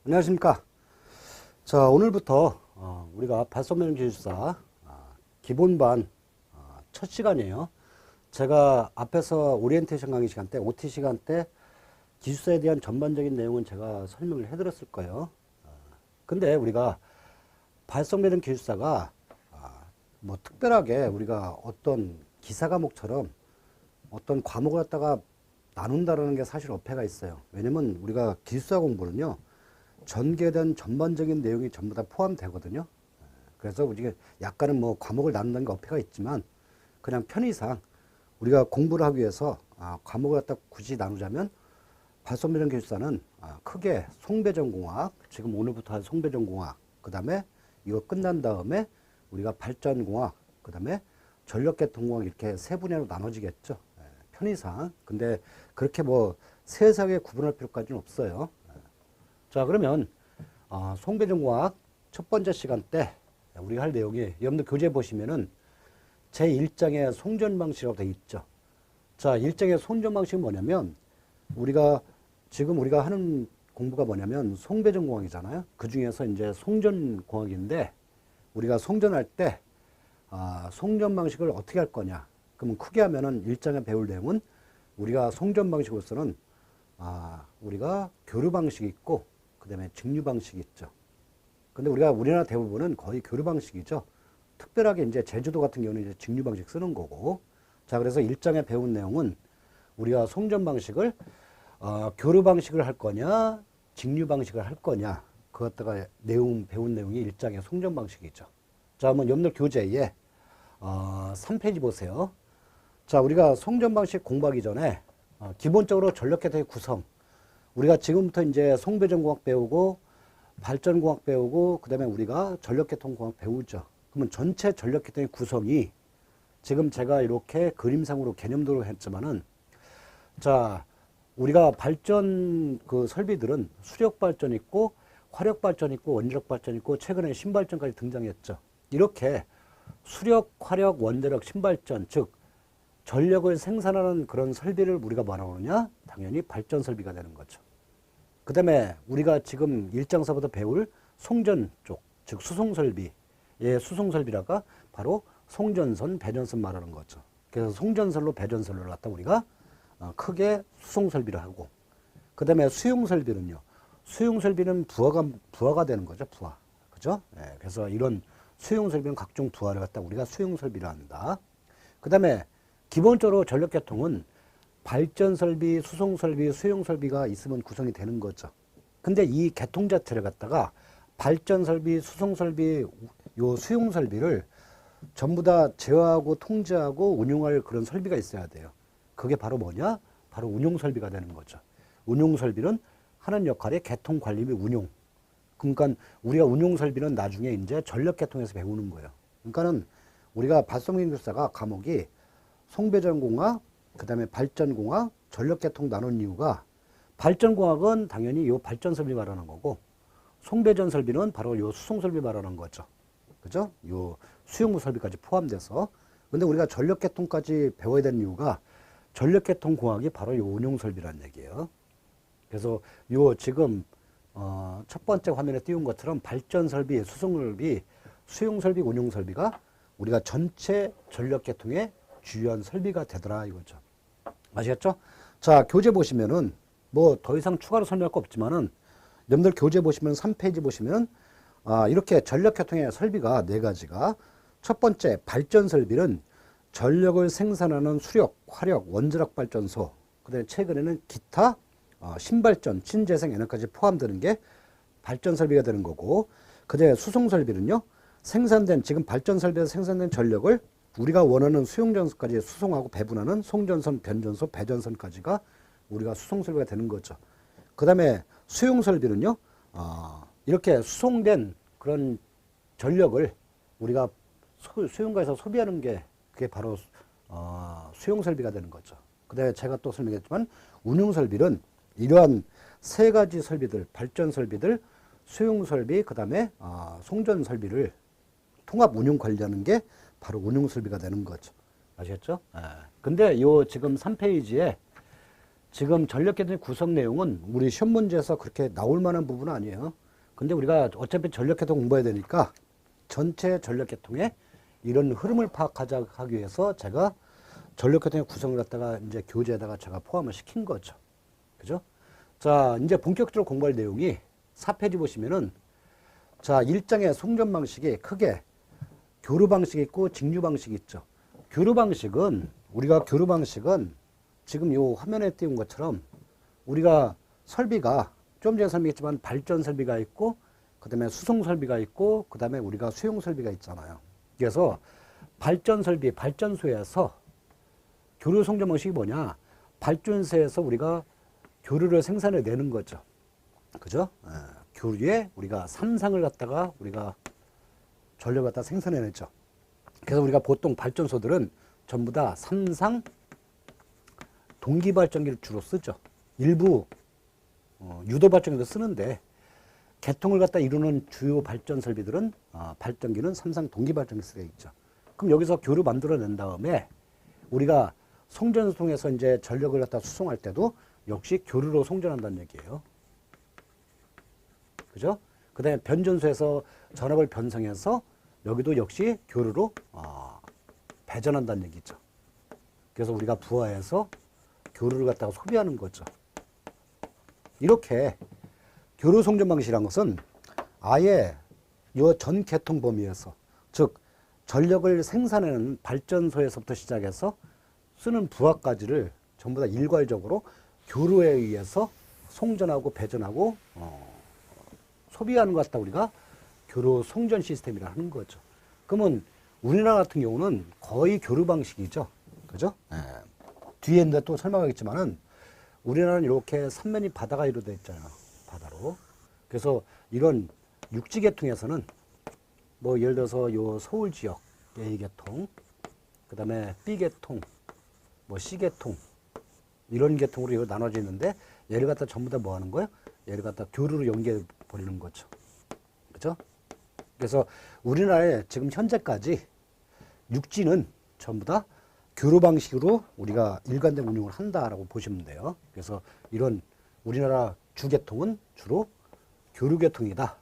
안녕하십니까. 자, 오늘부터 우리가 발성명 기술사 기본반 첫 시간이에요. 제가 앞에서 오리엔테이션 강의 시간 때, OT 시간 때 기술사에 대한 전반적인 내용은 제가 설명을 해드렸을 거예요. 근데 우리가 발성매듭 기술사가 뭐 특별하게 우리가 어떤 기사 과목처럼 어떤 과목을 갖다가 나눈다라는 게 사실 어폐가 있어요. 왜냐면 우리가 기술사 공부는요, 전개된 전반적인 내용이 전부 다 포함되거든요. 그래서 우리가 약간은 뭐 과목을 나눈다는 게 어폐가 있지만 그냥 편의상 우리가 공부를 하기 위해서 과목을 갖다 굳이 나누자면 발성매듭 기술사는 크게 송배전공학, 지금 오늘부터 한 송배전공학, 그 다음에 이거 끝난 다음에 우리가 발전공학, 그 다음에 전력계통공학 이렇게 세 분야로 나눠지겠죠. 편의상. 근데 그렇게 뭐 세세하게 구분할 필요까지는 없어요. 자, 그러면 송배전공학 첫 번째 시간 때 우리가 할 내용이 여러분들 교재 보시면은 제1장에 송전 방식이라고 되어 있죠. 자, 1장의 송전 방식은 뭐냐면 지금 우리가 하는 공부가 뭐냐면 송배전공학이잖아요. 그 중에서 이제 송전공학인데 우리가 송전할 때 송전 방식을 어떻게 할 거냐. 그러면 크게 하면은 1장에 배울 내용은 우리가 송전 방식으로서는 우리가 교류 방식이 있고 그 다음에 직류 방식이 있죠. 근데 우리나라 대부분은 거의 교류 방식이죠. 특별하게 이제 제주도 같은 경우는 이제 직류 방식 쓰는 거고. 자, 그래서 1장에 배운 내용은 우리가 송전 방식을 교류 방식을 할 거냐, 직류 방식을 할 거냐, 그것다가 배운 내용이 1장의 송전 방식이죠. 자, 한번 여러분들 교재에 3페이지 보세요. 자, 우리가 송전 방식 공부하기 전에 기본적으로 전력계통의 구성, 우리가 지금부터 이제 송배전공학 배우고 발전공학 배우고 그 다음에 우리가 전력계통공학 배우죠. 그러면 전체 전력계통의 구성이 지금 제가 이렇게 그림상으로 개념도로 했지만은, 자, 우리가 발전 그 설비들은 수력 발전 있고 화력 발전 있고 원자력 발전 있고 최근에 신발전까지 등장했죠. 이렇게 수력, 화력, 원자력, 신발전, 즉 전력을 생산하는 그런 설비를 우리가 뭐라고 하느냐? 당연히 발전 설비가 되는 거죠. 그 다음에 우리가 지금 1장서부터 배울 송전 쪽, 즉 수송 설비의 수송 설비라가 바로 송전선, 배전선 말하는 거죠. 그래서 송전선로 배전선로 갖다 우리가 크게 수송 설비를 하고, 그 다음에 수용 설비는요. 수용 설비는 부하가 되는 거죠. 부하. 그죠? 네, 그래서 이런 수용 설비는 각종 부하를 갖다 우리가 수용 설비를 한다. 그 다음에 기본적으로 전력계통은 발전 설비, 수송 설비, 수용 설비가 있으면 구성이 되는 거죠. 근데 이 계통 자체를 갖다가 발전 설비, 수송 설비, 요 수용 설비를 전부 다 제어하고 통제하고 운용할 그런 설비가 있어야 돼요. 그게 바로 뭐냐? 바로 운용 설비가 되는 거죠. 운용 설비는 하는 역할이 계통 관리 및 운용. 그러니까 우리가 운용 설비는 나중에 이제 전력계통에서 배우는 거예요. 그러니까는 우리가 발성기술사가 과목이 송배전공학, 그 다음에 발전공학, 전력계통 나눈 이유가 발전공학은 당연히 요 발전 설비 말하는 거고 송배전 설비는 바로 요 수송 설비 말하는 거죠. 그죠? 요 수용무 설비까지 포함돼서. 근데 우리가 전력계통까지 배워야 되는 이유가 전력계통공학이 바로 요 운용 설비라는 얘기예요. 그래서 요 지금 첫 번째 화면에 띄운 것처럼 발전 설비, 수송 설비, 수용 설비, 운용 설비가 우리가 전체 전력계통의 주요한 설비가 되더라 이거죠. 아시겠죠? 자, 교재 보시면은 뭐 더 이상 추가로 설명할 거 없지만은 여러분들 교재 보시면 3페이지 보시면은 이렇게 전력계통의 설비가 4가지가, 첫 번째 발전 설비는 전력을 생산하는 수력, 화력, 원자력 발전소, 그다음에 최근에는 기타 신발전, 신재생 에너지까지 포함되는 게 발전 설비가 되는 거고, 그다음에 수송 설비는요, 지금 발전 설비에서 생산된 전력을 우리가 원하는 수용전선까지 수송하고 배분하는 송전선, 변전소, 배전선까지가 우리가 수송 설비가 되는 거죠. 그 다음에 수용 설비는요, 이렇게 수송된 그런 전력을 우리가 수용가에서 소비하는 게 그게 바로 수용 설비가 되는 거죠. 그 다음에 제가 또 설명했지만 운용 설비는 이러한 3가지 설비들, 발전 설비들, 수용 설비, 그 다음에 송전 설비를 통합 운용 관리하는 게 바로 운용 설비가 되는 거죠. 아시겠죠? 근데 요 지금 3페이지에 지금 전력계통의 구성 내용은 우리 시험 문제에서 그렇게 나올 만한 부분은 아니에요. 근데 우리가 어차피 전력계통 공부해야 되니까 전체 전력계통의 이런 흐름을 파악하기 위해서 제가 전력계통의 구성을 갖다가 이제 교재에다가 제가 포함을 시킨 거죠. 그죠? 자, 이제 본격적으로 공부할 내용이 4페이지 보시면은 자, 1장의 송전 방식이 크게 교류 방식이 있고 직류 방식이 있죠. 교류 방식은 지금 요 화면에 띄운 것처럼 우리가 설비가 좀 전에 설명했지만 발전 설비가 있고 그다음에 수송 설비가 있고 그다음에 우리가 수용 설비가 있잖아요. 그래서 발전 설비, 발전소에서 교류 송전 방식이 뭐냐? 발전소에서 우리가 교류를 생산해 내는 거죠. 그죠? 교류에 우리가 삼상을 갖다가 우리가 전력을 갖다 생산해내죠. 그래서 우리가 보통 발전소들은 전부 다 삼상 동기발전기를 주로 쓰죠. 일부 유도발전기도 쓰는데 개통을 갖다 이루는 주요 발전 설비들은 발전기는 삼상 동기발전기 쓰게 있죠. 그럼 여기서 교류 만들어낸 다음에 우리가 송전을 통해서 이제 전력을 갖다 수송할 때도 역시 교류로 송전한다는 얘기예요. 그죠? 그 다음에 변전소에서 전압을 변성해서 여기도 역시 교류로 배전한다는 얘기죠. 그래서 우리가 부하해서 교류를 갖다가 소비하는 거죠. 이렇게 교류 송전 방식이라는 것은 아예 이 전 계통 범위에서 즉 전력을 생산하는 발전소에서부터 시작해서 쓰는 부하까지를 전부 다 일괄적으로 교류에 의해서 송전하고 배전하고 소비하는 것 같다 우리가 교류 송전 시스템이라 하는 거죠. 그러면 우리나라 같은 경우는 거의 교류 방식이죠. 그죠? 뒤에 이제 또 설명하겠지만은 우리나라는 이렇게 삼면이 바다가 이루어져 있잖아요. 바다로. 그래서 이런 육지 계통에서는 뭐 예를 들어서 요 서울 지역 A 계통, 그 다음에 B 계통, 뭐 C 계통 이런 계통으로 이거 나눠져 있는데 얘를 갖다 전부 다 뭐 하는 거예요? 얘를 갖다 교류로 연계해 버리는 거죠. 그죠? 그래서 우리나라에 지금 현재까지 육지는 전부 다 교류 방식으로 우리가 일관된 운영을 한다라고 보시면 돼요. 그래서 이런 우리나라 주계통은 주로 교류 계통이다.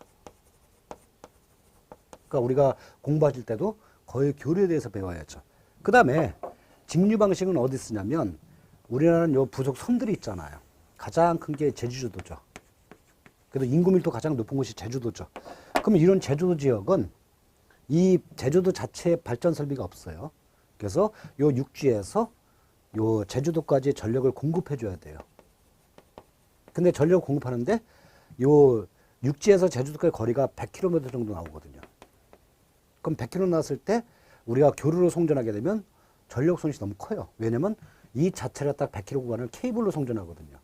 그러니까 우리가 공부하실 때도 거의 교류에 대해서 배워야죠. 그 다음에 직류 방식은 어디 쓰냐면 우리나라는 요 부속 섬들이 있잖아요. 가장 큰 게 제주도죠. 그래도 인구 밀도 가장 높은 곳이 제주도죠. 그러면 이런 제주도 지역은 이 제주도 자체에 발전 설비가 없어요. 그래서 요 육지에서 요 제주도까지 전력을 공급해 줘야 돼요. 근데 전력을 공급하는데 요 육지에서 제주도까지 거리가 100km 정도 나오거든요. 그럼 100km 나왔을 때 우리가 교류로 송전하게 되면 전력 손실이 너무 커요. 왜냐면 이 자체를 딱 100km 구간을 케이블로 송전하거든요.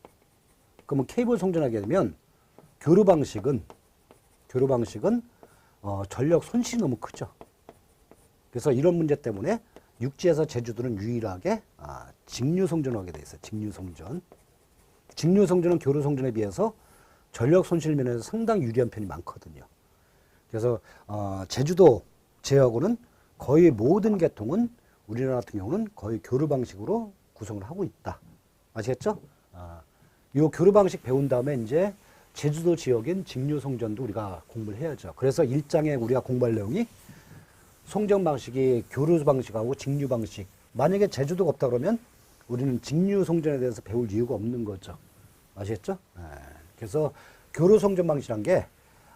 그러면 케이블 송전하게 되면 교류 방식은 전력 손실이 너무 크죠. 그래서 이런 문제 때문에 육지에서 제주도는 유일하게 직류 송전을 하게 돼 있어요. 직류 송전. 직류 송전은 교류 송전에 비해서 전력 손실 면에서 상당히 유리한 편이 많거든요. 그래서 제주도 제하고는 거의 모든 계통은 우리나라 같은 경우는 거의 교류 방식으로 구성을 하고 있다. 아시겠죠? 이 교류 방식 배운 다음에 이제 제주도 지역인 직류 송전도 우리가 공부를 해야죠. 그래서 1장에 우리가 공부할 내용이 송전 방식이 교류 방식하고 직류 방식. 만약에 제주도가 없다 그러면 우리는 직류 송전에 대해서 배울 이유가 없는 거죠. 아시겠죠? 그래서 교류 송전 방식이란 게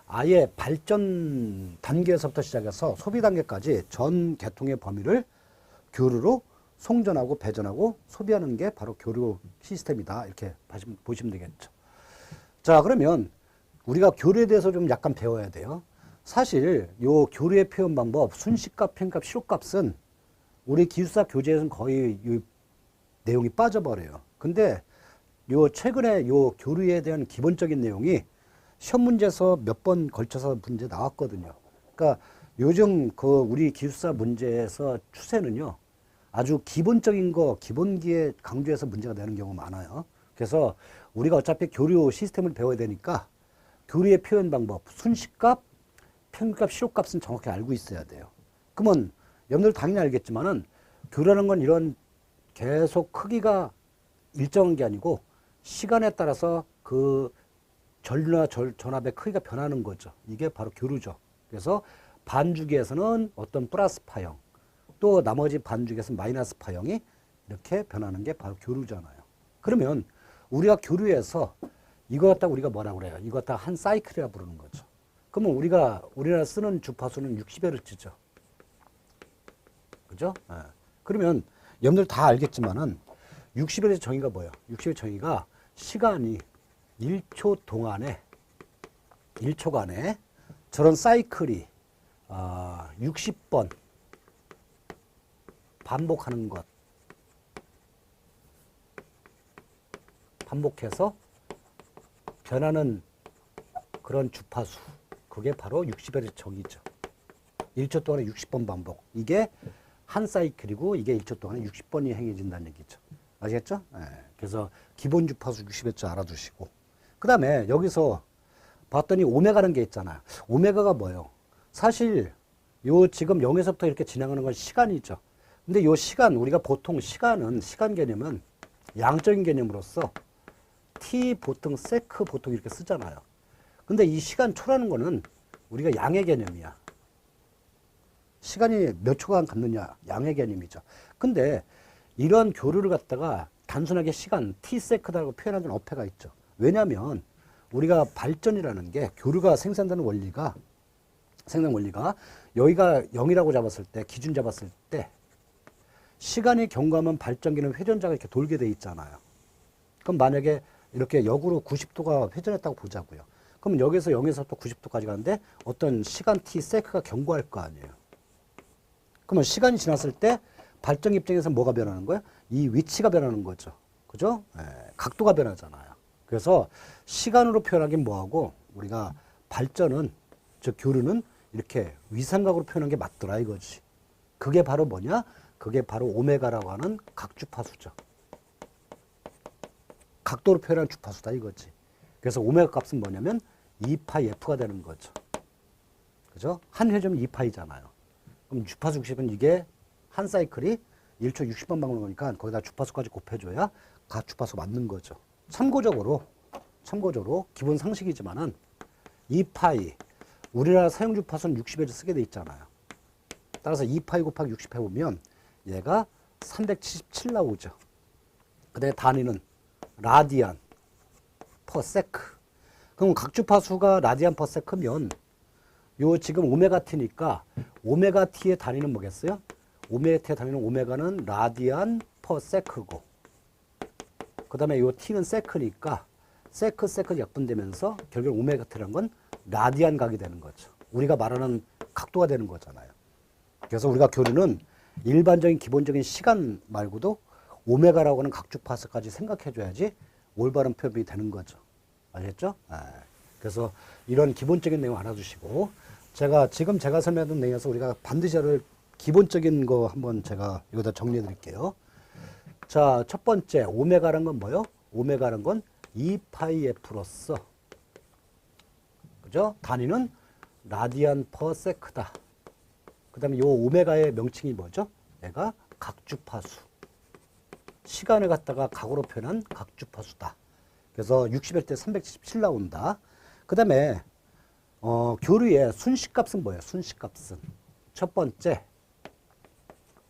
아예 발전 단계에서부터 시작해서 소비 단계까지 전 계통의 범위를 교류로 송전하고 배전하고 소비하는 게 바로 교류 시스템이다. 이렇게 보시면 되겠죠. 자, 그러면 우리가 교류에 대해서 좀 약간 배워야 돼요. 사실 요 교류의 표현 방법, 순식값, 편값, 실효값은 우리 기술사 교재에서는 거의 이 내용이 빠져버려요. 근데 요 최근에 요 교류에 대한 기본적인 내용이 시험 문제에서 몇 번 걸쳐서 문제 나왔거든요. 그러니까 요즘 그 우리 기술사 문제에서 추세는요, 아주 기본적인 거, 기본기에 강조해서 문제가 되는 경우가 많아요. 그래서 우리가 어차피 교류 시스템을 배워야 되니까 교류의 표현 방법, 순식값, 편값, 실효값은 정확히 알고 있어야 돼요. 그러면 여러분들 당연히 알겠지만은 교류라는 건 이런 계속 크기가 일정한 게 아니고 시간에 따라서 그 전류나 전압의 크기가 변하는 거죠. 이게 바로 교류죠. 그래서 반주기에서는 어떤 플러스 파형, 또 나머지 반주기에서는 마이너스 파형이 이렇게 변하는 게 바로 교류잖아요. 그러면 우리가 교류에서 이거 갖다가 우리가 뭐라고 그래요? 이거 갖다가 한 사이클이라 부르는 거죠. 그러면 우리나라 쓰는 주파수는 60Hz죠. 그죠? 네. 그러면 여러분들 다 알겠지만은 60Hz 정의가 뭐예요? 60Hz 정의가 시간이 1초 동안에 1초간에 저런 사이클이 60번 반복하는 것, 반복해서 변하는 그런 주파수, 그게 바로 60Hz 정의죠. 1초 동안에 60번 반복. 이게 한 사이클이고 이게 1초 동안에 60번이 행해진다는 얘기죠. 아시겠죠? 네. 그래서 기본 주파수 60Hz 알아두시고, 그 다음에 여기서 봤더니 오메가라는 게 있잖아요. 오메가가 뭐예요? 사실 요 지금 0에서부터 이렇게 진행하는 건 시간이죠. 근데 요 시간, 우리가 보통 시간은, 시간 개념은 양적인 개념으로서 t 보통 세크 보통 이렇게 쓰잖아요. 근데 이 시간 초라는 거는 우리가 양의 개념이야. 시간이 몇 초간 갖느냐, 양의 개념이죠. 근데 이런 교류를 갖다가 단순하게 시간, t 세크다라고 표현하는 어폐가 있죠. 왜냐하면 우리가 발전이라는 게 교류가 생산되는 원리가, 생산 원리가 여기가 0이라고 잡았을 때, 기준 잡았을 때 시간이 경과하면 발전기는 회전자가 이렇게 돌게 돼 있잖아요. 그럼 만약에 이렇게 역으로 90도가 회전했다고 보자고요. 그럼 여기서 0에서 또 90도까지 가는데 어떤 시간 t 세크가 경과할 거 아니에요. 그러면 시간이 지났을 때 발전기 입장에서 뭐가 변하는 거예요? 이 위치가 변하는 거죠. 그죠? 네, 각도가 변하잖아요. 그래서 시간으로 표현하긴 뭐하고 우리가 발전은, 즉 교류는 이렇게 위상각으로 표현한 게 맞더라 이거지. 그게 바로 뭐냐? 그게 바로 오메가라고 하는 각주파수죠. 각도로 표현한 주파수다 이거지. 그래서 오메가 값은 뭐냐면 2파이 F가 되는 거죠. 그죠? 한 회전 2파이잖아요. 그럼 주파수 60은 이게 한 사이클이 1초 60번 방울는 거니까 거기다 주파수까지 곱해줘야 각 주파수 맞는 거죠. 참고적으로 기본 상식이지만은 2파이, 우리나라 사용 주파수는 60Hz 쓰게 돼 있잖아요. 따라서 2파이 곱하기 60 해보면 얘가 377 나오죠. 그다음에 단위는 라디안 퍼 세크. 그럼 각 주파수가 라디안 퍼 세크면 요 지금 오메가 t니까 오메가 t의 단위는 뭐겠어요? 오메가 t의 단위는 오메가는 라디안 퍼 세크고, 그 다음에 요 t는 세크니까 세크 약분되면서 결국 오메가 t라는 건 라디안 각이 되는 거죠. 우리가 말하는 각도가 되는 거잖아요. 그래서 우리가 교류는 일반적인 기본적인 시간 말고도 오메가라고 하는 각주파수까지 생각해줘야지 올바른 표현이 되는 거죠. 알겠죠? 그래서 이런 기본적인 내용 알아두시고, 지금 제가 설명했던 내용에서 우리가 반드시 할 기본적인 거 한번 제가 여기다 정리해 드릴게요. 자, 첫 번째, 오메가라는 건 뭐예요? 오메가라는 건 2파이F로서, 그죠? 단위는 라디안 퍼 세크다. 그 다음에 이 오메가의 명칭이 뭐죠? 얘가 각주파수. 시간을 갖다가 각으로 표현한 각주파수다. 그래서 60일 때 377 나온다. 그 다음에 교류의 순식값은 뭐예요? 순식값은. 첫 번째,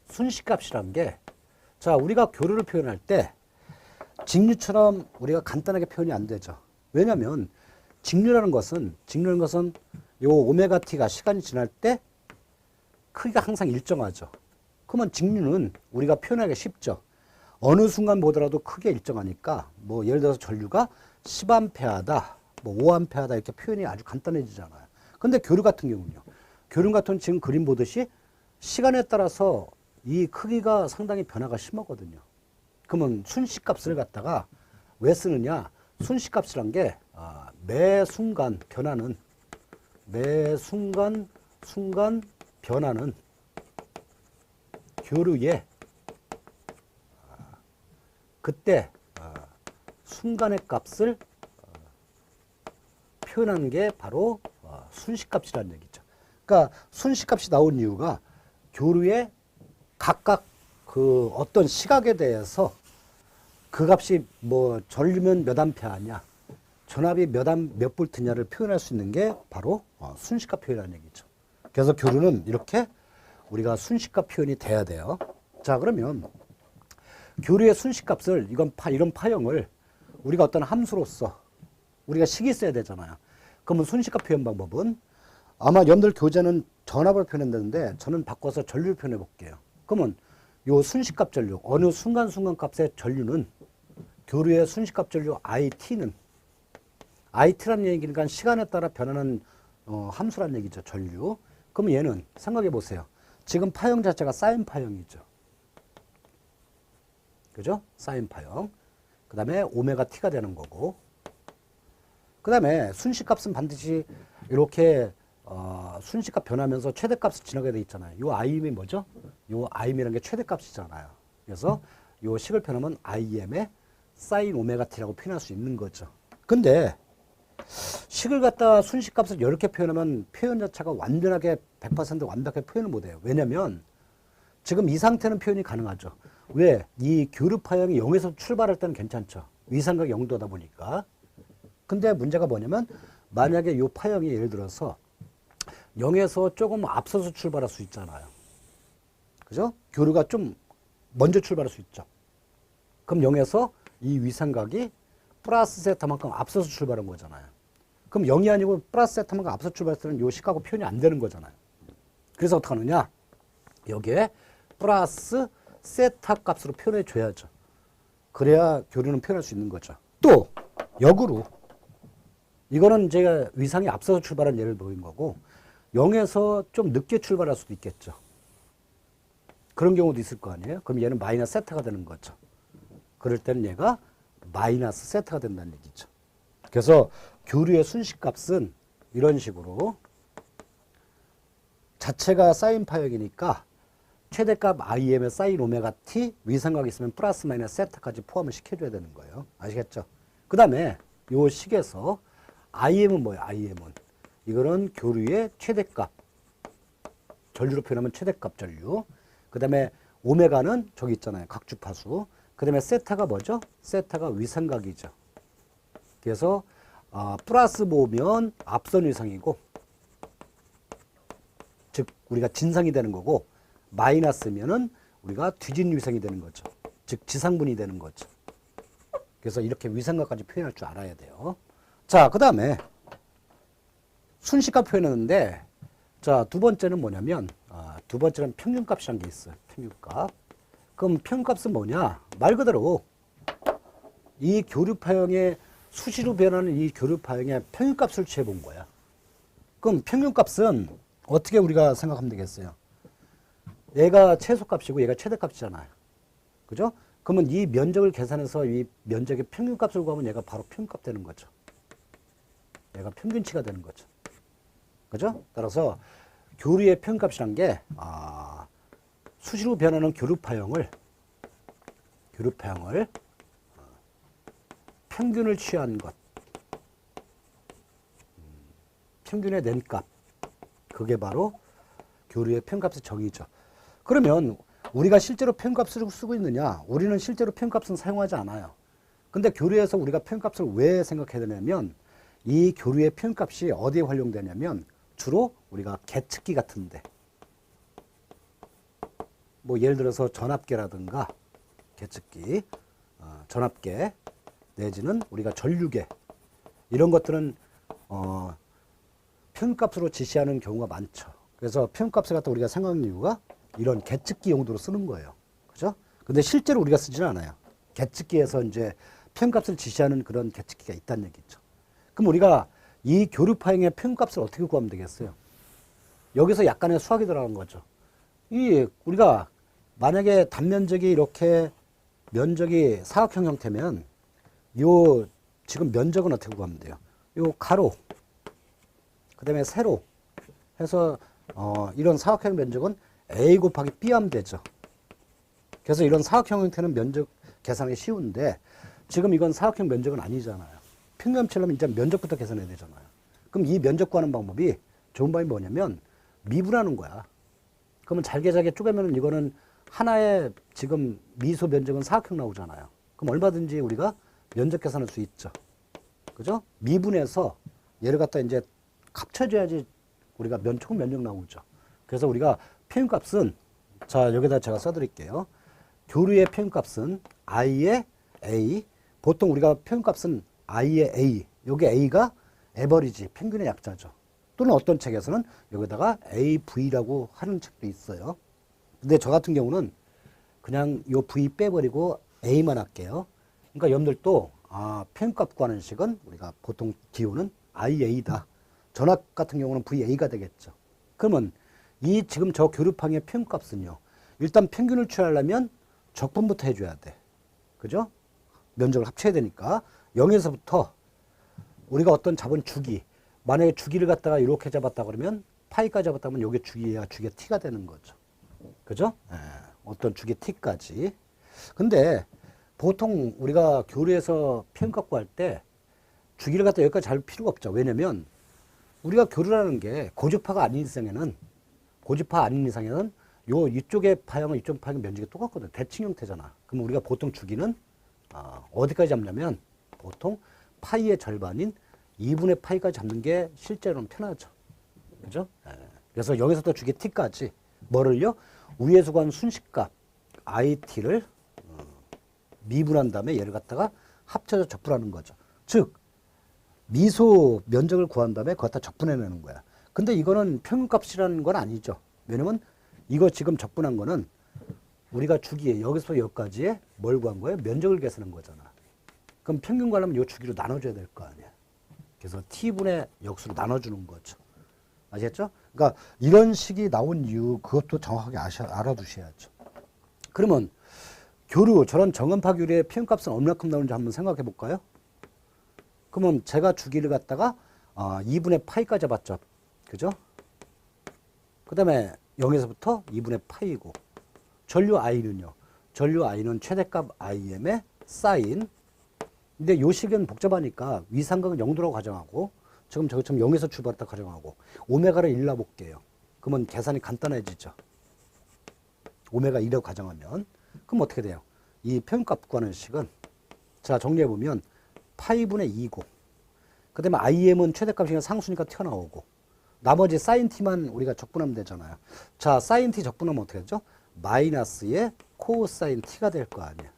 순식값이란 게, 자, 우리가 교류를 표현할 때 직류처럼 우리가 간단하게 표현이 안 되죠. 왜냐하면 직류라는 것은 요 오메가 t가 시간이 지날 때 크기가 항상 일정하죠. 그러면 직류는 우리가 표현하기가 쉽죠. 어느 순간 보더라도 크게 일정하니까, 뭐 예를 들어서 전류가 10A다, 뭐 5A다 이렇게 표현이 아주 간단해지잖아요. 근데 교류 같은 경우는요. 교류 같은 지금 그림 보듯이 시간에 따라서 이 크기가 상당히 변화가 심하거든요. 그러면 순식값을 갖다가 왜 쓰느냐? 순식값이란 게 매 순간 변하는, 매 순간 변하는 교류의 그때 순간의 값을 표현하는 게 바로 순식값이라는 얘기죠. 그러니까 순식값이 나온 이유가 교류의 각각 그 어떤 시각에 대해서 그 값이 뭐 전류면 몇 암페어냐, 전압이 몇 볼트냐를 표현할 수 있는 게 바로 순식값 표현이라는 얘기죠. 그래서 교류는 이렇게 우리가 순식값 표현이 돼야 돼요. 자, 그러면 교류의 순식값을 이런 파형을 우리가 어떤 함수로서 우리가 식이 써야 되잖아요. 그러면 순식값 표현 방법은 아마 여러분들 교재는 전압을 표현했는데 저는 바꿔서 전류를 표현해 볼게요. 그러면 요 순식값 전류, 어느 순간순간 값의 전류는 교류의 순식값 전류 IT는 IT라는 얘기니까 시간에 따라 변하는 함수란 얘기죠. 전류. 그럼 얘는 생각해 보세요. 지금 파형 자체가 사인 파형이죠. 그죠? 사인 파형. 그 다음에 오메가 t가 되는 거고. 그 다음에 순식값은 반드시 이렇게 순식값 변하면서 최대값을 지나게 돼 있잖아요. 요 im이 뭐죠? 요 im이라는 게 최대값이잖아요. 그래서 요 식을 표현하면 im의 사인 오메가 t라고 표현할 수 있는 거죠. 근데 식을 갖다 순식값을 이렇게 표현하면 표현 자체가 완전하게 100% 완벽하게 표현을 못해요. 왜냐면 지금 이 상태는 표현이 가능하죠. 왜? 이 교류 파형이 0에서 출발할 때는 괜찮죠. 위상각 0도다 보니까. 근데 문제가 뭐냐면 만약에 이 파형이 예를 들어서 0에서 조금 앞서서 출발할 수 있잖아요. 그죠? 교류가 좀 먼저 출발할 수 있죠. 그럼 0에서 이 위상각이 플러스 세타만큼 앞서서 출발한 거잖아요. 그럼 0이 아니고 플러스 세타만큼 앞서 출발했을 때는 이 식하고 표현이 안 되는 거잖아요. 그래서 어떻게 하느냐? 여기에 플러스 세타 값으로 표현해 줘야죠. 그래야 교류는 표현할 수 있는 거죠. 또 역으로 이거는 제가 위상이 앞서서 출발한 예를 보인 거고 0에서 좀 늦게 출발할 수도 있겠죠. 그런 경우도 있을 거 아니에요. 그럼 얘는 마이너스 세타가 되는 거죠. 그럴 때는 얘가 마이너스 세타가 된다는 얘기죠. 그래서 교류의 순식값은 이런 식으로 자체가 사인 파형이니까 최대값 im의 사인 오메가 t 위상각이 있으면 플러스 마이너스 세타까지 포함을 시켜줘야 되는 거예요. 아시겠죠? 그 다음에 요 식에서 im은 뭐예요? im은 이거는 교류의 최대값, 전류로 표현하면 최대값 전류. 그 다음에 오메가는 저기 있잖아요. 각주파수. 그 다음에 세타가 뭐죠? 세타가 위상각이죠. 그래서 플러스 보면 앞선 위상이고, 즉 우리가 진상이 되는 거고, 마이너스면은 우리가 뒤진 위상이 되는 거죠. 즉 지상분이 되는 거죠. 그래서 이렇게 위상각까지 표현할 줄 알아야 돼요. 자, 그 다음에 순식값 표현했는데, 자, 두 번째는 뭐냐면, 두 번째는 평균값이라는 게 있어요. 평균값. 그럼 평균값은 뭐냐? 말 그대로 이 교류파형의 수시로 변하는 이 교류파형의 평균값을 취해본 거야. 그럼 평균값은 어떻게 우리가 생각하면 되겠어요? 얘가 최소값이고 얘가 최대값이잖아요. 그죠? 그러면 이 면적을 계산해서 이 면적의 평균값을 구하면 얘가 바로 평균값 되는 거죠. 얘가 평균치가 되는 거죠. 그죠? 따라서 교류의 평균값이란 게 수시로 변하는 교류파형을 평균을 취한 것, 평균의 낸 값, 그게 바로 교류의 평균값의 정의죠. 그러면 우리가 실제로 평균값을 쓰고 있느냐? 우리는 실제로 평균값은 사용하지 않아요. 근데 교류에서 우리가 평균값을 왜 생각해야 되냐면 이 교류의 평균값이 어디에 활용되냐면 주로 우리가 계측기 같은데, 뭐 예를 들어서 전압계라든가 계측기, 전압계 내지는 우리가 전류계, 이런 것들은 평균값으로 지시하는 경우가 많죠. 그래서 평균값을 갖다 우리가 생각하는 이유가 이런 계측기 용도로 쓰는 거예요. 그죠? 근데 실제로 우리가 쓰지는 않아요. 계측기에서 이제 평균값을 지시하는 그런 계측기가 있다는 얘기죠. 그럼 우리가 이 교류파형의 평균값을 어떻게 구하면 되겠어요? 여기서 약간의 수학이 들어가는 거죠. 우리가 만약에 단면적이 이렇게 면적이 사각형 형태면 요 지금 면적은 어떻게 구하면 돼요? 요 가로, 그 다음에 세로 해서 이런 사각형 면적은 A 곱하기 B 하면 되죠. 그래서 이런 사각형 형태는 면적 계산하기 쉬운데 지금 이건 사각형 면적은 아니잖아요. 평균값처럼 이제 면적부터 계산해야 되잖아요. 그럼 이 면적 구하는 방법이 좋은 방법이 뭐냐면 미분하는 거야. 그러면 잘게 쪼개면은 이거는 하나의 지금 미소 면적은 사각형 나오잖아요. 그럼 얼마든지 우리가 면적 계산할 수 있죠. 그죠? 미분해서 얘를 갖다 이제 합쳐줘야지 우리가 총 면적 나오죠. 그래서 우리가 표현값은, 자, 여기다 제가 써드릴게요. 교류의 표현값은 i의 a, 보통 우리가 표현값은 i의 a, 여기 a가 에버리지, 평균의 약자죠. 또는 어떤 책에서는 여기다가 av라고 하는 책도 있어요. 근데 저 같은 경우는 그냥 요 v 빼버리고 a만 할게요. 그러니까 여러분들도 표현값 구하는 식은 우리가 보통 기호는 iA다. 전압 같은 경우는 VA가 되겠죠. 그러면 이 지금 저 교류팡의 표현값은요. 일단 평균을 취하려면 적분부터 해줘야 돼. 그죠? 면적을 합쳐야 되니까 0에서부터 우리가 어떤 잡은 주기, 만약에 주기를 갖다가 이렇게 잡았다 그러면 파이까지 잡았다면 이게 주기가 t가 되는 거죠. 그죠? 어떤 주기 t까지. 근데 보통 우리가 교류에서 표현값 구할 때 주기를 갖다 여기까지 잘 필요가 없죠. 왜냐면 우리가 교류라는 게 고주파가 아닌 이상에는 요 이쪽의 파형은 이쪽 파형의 면적이 똑같거든. 대칭 형태잖아. 그럼 우리가 보통 주기는 어디까지 잡냐면 보통 파이의 절반인 2분의 파이까지 잡는 게 실제로는 편하죠. 그죠? 그래서 여기서부터 주기 t까지 뭐를요? 위에서 구한 순식값 it를 미분한 다음에 얘를 갖다가 합쳐서 적분하는 거죠. 즉 미소 면적을 구한 다음에 그걸 다 적분해내는 거야. 근데 이거는 평균값이라는 건 아니죠. 왜냐면 이거 지금 적분한 거는 우리가 주기에 여기서 여기까지에 뭘 구한 거예요? 면적을 계산한 거잖아. 그럼 평균 구하려면 이 주기로 나눠줘야 될 거 아니야. 그래서 t분의 역수로 나눠주는 거죠. 아시겠죠? 그러니까 이런 식이 나온 이유 그것도 정확하게 알아두셔야죠. 그러면 교류, 저런 정음파 교류의 표현값은 얼마큼 나오는지 한번 생각해 볼까요? 그러면 제가 주기를 갖다가 2분의 파이까지 잡았죠. 그죠? 그 다음에 0에서부터 2분의 파이고 전류 i는요. 전류 i는 최대값 im의 사인. 근데 요 식은 복잡하니까 위상각은 0도라고 가정하고 지금 저것처럼 0에서 출발했다 가정하고 오메가를 1로 볼게요. 그러면 계산이 간단해지죠. 오메가 2라고 가정하면 그럼 어떻게 돼요? 이 표현값 구하는 식은 자 정리해보면 파이분의 2고 그 다음에 im은 최대값이 상수니까 튀어나오고 나머지 sin t만 우리가 적분하면 되잖아요. 자 sin t 적분하면 어떻게 되죠? 마이너스의 코사인 t가 될 거 아니야.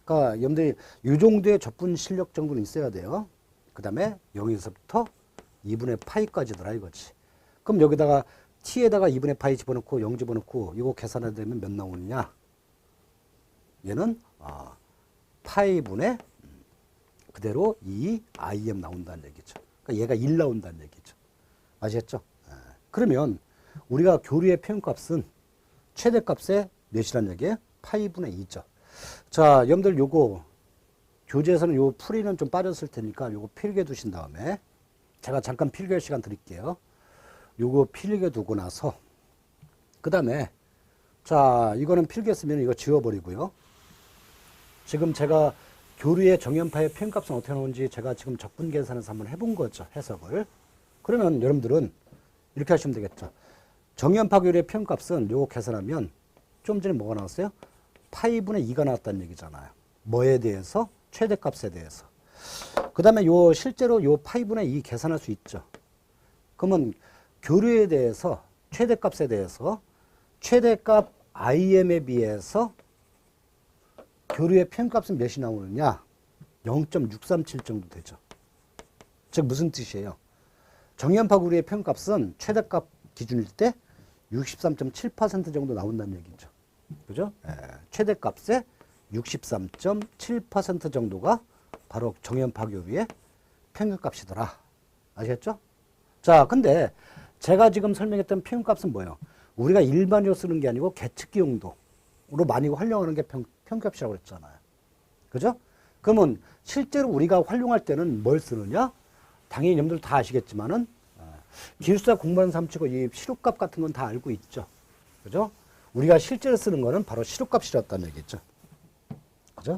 그러니까 여러분들이 이 정도의 적분 실력 정도는 있어야 돼요. 그 다음에 0에서부터 2분의 파이까지더라 이거지. 그럼 여기다가 t에다가 2분의 파이 집어넣고 0 집어넣고 이거 계산하게 되면 몇 나오느냐? 얘는 파이분의 그대로 2im 나온다는 얘기죠. 그러니까 얘가 1 나온다는 얘기죠. 아시겠죠? 그러면 우리가 교류의 표현값은 최대값의 몇이란 얘기예요? 파이분의 2죠. 자, 여러분들 요거 교재에서는 요 풀이는 좀 빠졌을 테니까 요거 필기해 두신 다음에 제가 잠깐 필기할 시간 드릴게요. 요거 필기해 두고 나서 그 다음에 자 이거는 필기했으면 이거 지워버리고요. 지금 제가 교류의 정연파의 표현값은 어떻게 나오는지 제가 지금 적분 계산해서 한번 해본 거죠. 해석을. 그러면 여러분들은 이렇게 하시면 되겠죠. 정연파 교류의 표현값은 요거 계산하면 좀 전에 뭐가 나왔어요? 파이분의 2가 나왔다는 얘기잖아요. 뭐에 대해서? 최대값에 대해서. 그 다음에 요 실제로 요 파이분의 2 계산할 수 있죠. 그러면 교류에 대해서 최대값에 대해서 최대값 im에 비해서 교류의 표현값은 몇이 나오느냐? 0.637 정도 되죠. 즉 무슨 뜻이에요? 정연파 교류의 표현값은 최대값 기준일 때 63.7% 정도 나온다는 얘기죠. 그죠? 최대값의 63.7% 정도가 바로 정연파 교류의 평균값이더라. 아시겠죠? 자, 근데 제가 지금 설명했던 표현값은 뭐예요? 우리가 일반적으로 쓰는 게 아니고 계측기 용도로 많이 활용하는 게 평균값이라고 그랬잖아요. 그죠? 그러면 실제로 우리가 활용할 때는 뭘 쓰느냐? 당연히 여러분들 다 아시겠지만은 기술사 공부하는 사람 치고 이 시료값 같은 건 다 알고 있죠. 그죠? 우리가 실제로 쓰는 거는 바로 시료값이었다는 얘기죠. 그죠?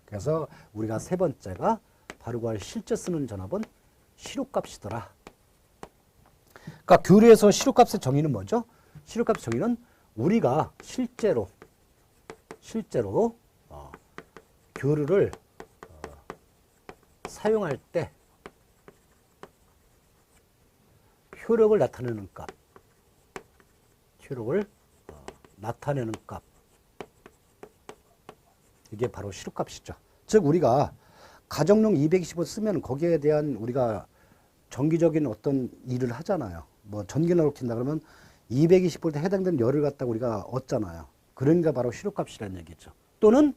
그래서 우리가 세 번째가 바로 그 실제 쓰는 전압은 시료값이더라. 그러니까 교류에서 시료값의 정의는 뭐죠? 시료값의 정의는 우리가 실제로 교류를 사용할 때 효력을 나타내는 값, 효력을 나타내는 값, 이게 바로 시력값이죠. 즉 우리가 가정용 220을 쓰면 거기에 대한 우리가 정기적인 어떤 일을 하잖아요. 뭐 전기를 놓긴다 그러면 220볼트에 해당되는 열을 갖다가 우리가 얻잖아요. 그러니까 바로 시력값이라는 얘기죠. 또는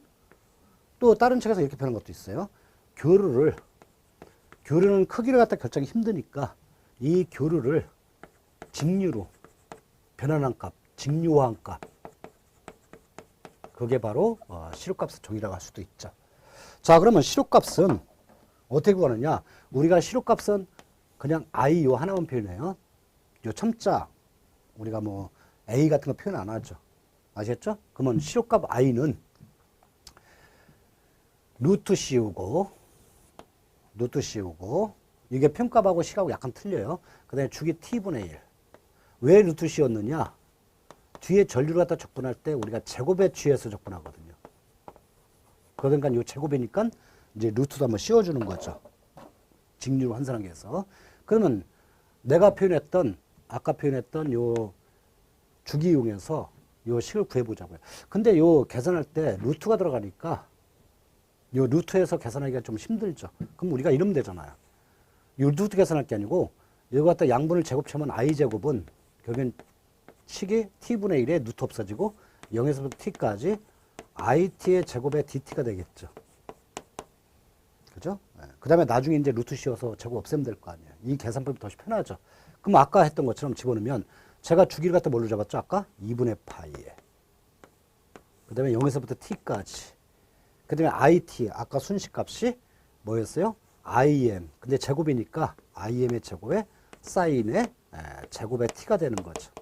또 다른 책에서 이렇게 표현한 것도 있어요. 교류는 크기를 갖다 결정하기 힘드니까 이 교류를 직류로 변환한 값, 직류화한 값, 그게 바로 시력값의 정의라고 할 수도 있죠. 자, 그러면 시력값은 어떻게 구하느냐? 우리가 시력값은 그냥 I 요 하나만 표현해요. 요 첨자 우리가 뭐 A 같은 거 표현 안 하죠. 아시겠죠? 그러면 시력값 I는 루트 씌우고 이게 평값하고 식하고 약간 틀려요. 그 다음에 주기 T분의 1. 왜 루트 씌웠느냐? 뒤에 전류를 갖다 적분할 때 우리가 제곱에 취해서 적분하거든요. 그러니까 이 제곱이니까 이제 루트도 한번 씌워주는 거죠. 직류로 환산하기 위해서. 그러면 내가 아까 표현했던 요 주기 이용해서 요 식을 구해보자고요. 근데 요 계산할 때 루트가 들어가니까 요 루트에서 계산하기가 좀 힘들죠. 그럼 우리가 이러면 되잖아요. 요 루트 계산할 게 아니고 이거 갖다 양분을 제곱하면 i제곱은 결국엔 식이 t분의 1에 루트 없어지고 0에서부터 t까지 it의 제곱에 dt가 되겠죠. 그죠? 네. 그 다음에 나중에 이제 루트 씌워서 제곱 없애면 될 거 아니에요. 이 계산법이 더 편하죠. 그럼 아까 했던 것처럼 집어넣으면 제가 주기를 갖다 뭘로 잡았죠? 아까 2분의 파이에. 그 다음에 0에서부터 t까지. 그 다음에 it, 아까 순식값이 뭐였어요? im. 근데 제곱이니까 im의 제곱에 사인의 제곱의 t가 되는 거죠.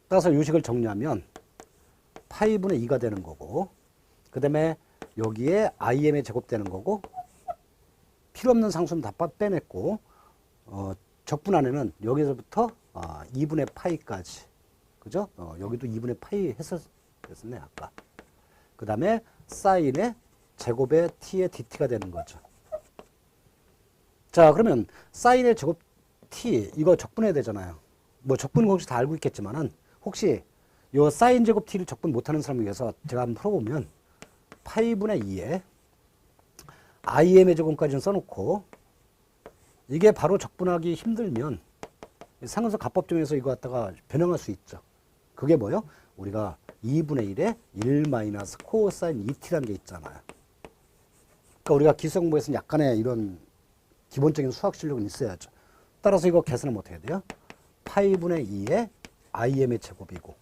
따라서 요식을 정리하면 파이분의 2가 되는 거고, 그 다음에 여기에 im의 제곱 되는 거고, 필요 없는 상수는 다 빼냈고, 적분 안에는 여기서부터 2분의 파이까지, 그죠? 여기도 2분의 파이 했었네, 아까. 그 다음에 사인의 제곱의 t의 dt가 되는 거죠. 자, 그러면 사인의 제곱 t, 이거 적분해야 되잖아요. 뭐 적분 공식 다 알고 있겠지만은, 혹시 요 사인 제곱 t를 적분 못하는 사람을 위해서 제가 한번 풀어보면 파이분의 2에 im의 제곱까지는 써놓고, 이게 바로 적분하기 힘들면 상근수 가법 중에서 이거 갖다가 변형할 수 있죠. 그게 뭐요? 우리가 2분의 1에 1 마이너스 코사인 2t라는 게 있잖아요. 그러니까 우리가 기술 공부에서는 약간의 이런 기본적인 수학 실력은 있어야죠. 따라서 이거 계산하면 어떻게 돼요? 파이분의 2에 im의 제곱이고,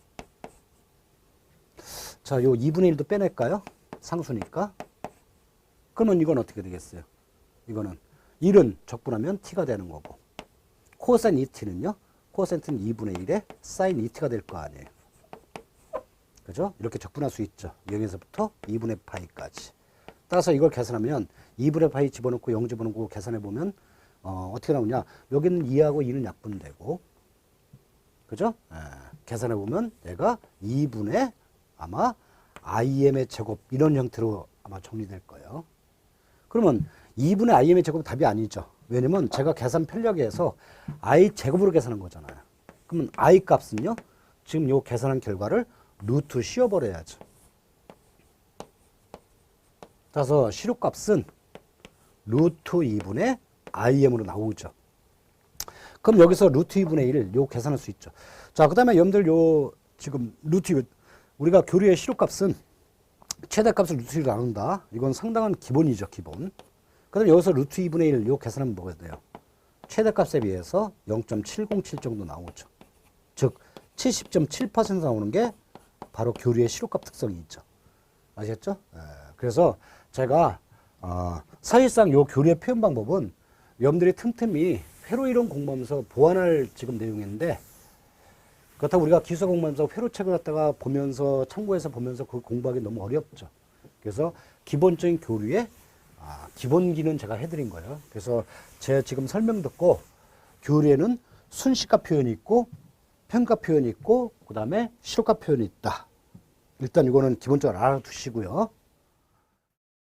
자, 요 2분의 1도 빼낼까요? 상수니까. 그러면 이건 어떻게 되겠어요? 이거는 1은 적분하면 t가 되는 거고, 코사인 2t는요? 코사인 t는 2분의 1에 사인 2t가 될 거 아니에요. 그죠? 이렇게 적분할 수 있죠. 0에서부터 2분의 파이까지. 따라서 이걸 계산하면 2분의 파이 집어넣고 0 집어넣고 계산해보면 어떻게 나오냐? 여기는 2하고 2는 약분되고, 그죠? 계산해보면 얘가 2분의 아마 im의 제곱, 이런 형태로 아마 정리될 거예요. 그러면 2분의 im의 제곱은 답이 아니죠. 왜냐면 제가 계산 편리하게 I 제곱으로 계산한 거잖아요. 그러면 I 값은요, 지금 요 계산한 결과를 루트 씌워버려야죠. 따라서 시료값은 루트 2분의 im으로 나오죠. 그럼 여기서 루트 2분의 1, 요 계산할 수 있죠. 자, 그 다음에 여러분들 요 지금 루트, 우리가 교류의 시료값은 최대값을 루트 1로 나눈다. 이건 상당한 기본이죠, 기본. 그 다음에 여기서 루트 2분의 1, 요 계산하면 뭐가 돼요? 최대값에 비해서 0.707 정도 나오죠. 즉, 70.7% 나오는 게 바로 교류의 시료값 특성이 있죠. 아시겠죠? 그래서 제가 사실상 요 교류의 표현 방법은 여러분들이 틈틈이 회로 이론 공부하면서 보완할 지금 내용인데, 그렇다고 우리가 기술 공부하면서 회로책을 갖다가 보면서 참고해서 보면서 그걸 공부하기 너무 어렵죠. 그래서 기본적인 교류의 기본기는 제가 해드린 거예요. 그래서 제 지금 설명 듣고 교류에는 순식값 표현이 있고 평값 표현이 있고 그 다음에 시료값 표현이 있다. 일단 이거는 기본적으로 알아두시고요.